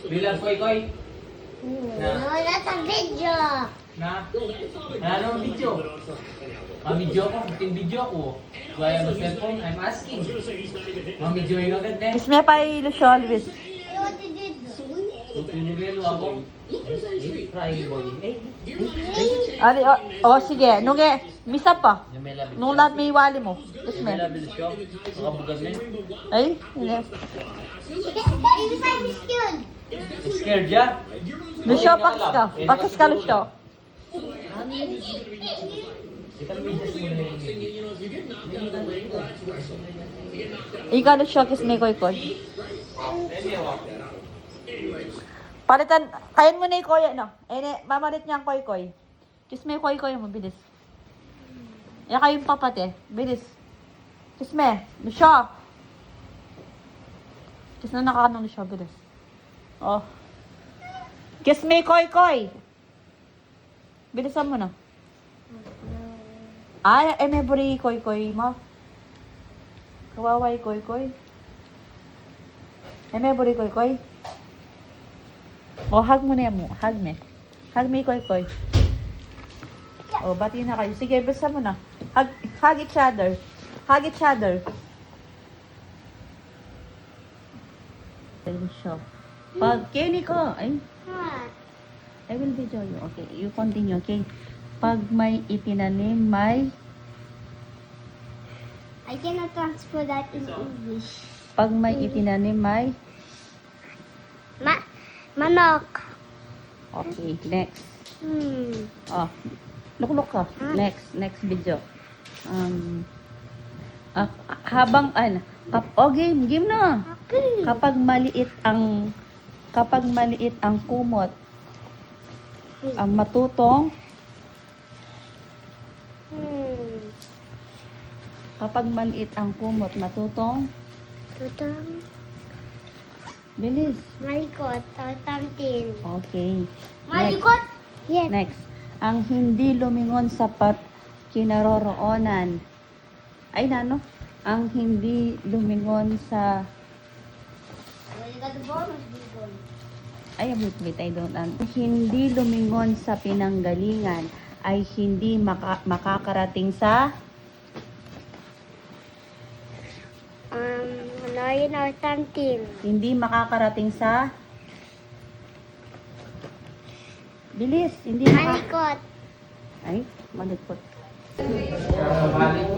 Bilang koy-koy. Wala sa video. Na? Ano ang video? Video ko, buting video ko. Gaya ng cellphone, I'm asking. Video yung agad na. Kiss me pa ilusyon, Luis. Ay, what you did? Tutunilelo ako. Crying boy. Ari, sige. Nuge, misa pa. Yamela Bilusyon. Nung lahat may wali mo. Kiss me. Yamela Bilusyon. Makabugan na yun. Ay, hindi. Ay, bisa miss yun. Scared ya? Lusyo, pakis ka. Pakis ka, Lusyo. Ikaw, Lusyo, kiss me, koy, koy. Palitan, kain mo na yung koy, no? Mamalit niya ang koy, koy. Kiss me, koy, koy mo, bilis. Yan kayong papate, bilis. Kiss me, Lusyo. Kiss na nakakanong Lusyo, bilis. Oh. Kiss me, koy, koy. Bilisan mo na. Ay, may buri, koy, koy mo. Kawaway, koy, koy. May buri, koy, koy. Oh, hug mo na yan mo. Hug me. Hug me, koy, koy. Oh, bati na kayo. Sige, bilisan mo na. Hug each other. Hug each other. Show. Pag Kenny ko, ay, What? I will video you. Okay, you continue, okay? Pag may itinanim, may... I cannot transfer that in English. Pag may itinanim, may... Manok. Okay, next. Oh, look ka. Next video. Habang, game na. Okay. Kapag maliit ang kumot, ang matutong, kapag maliit ang kumot, matutong, Tutong. bilis. Malikot. Tamtin. Okay. Malikot? Yes. Next. Ang hindi lumingon sa kinaroroonan. Ay, nano? Ang hindi lumingon sa... Ay, wait, I don't know. Hindi lumingon sa pinanggalingan ay hindi makakarating sa... Yun or tamtin. Hindi makakarating sa... Bilis, hindi Malikot. Ay, malikot. Balik.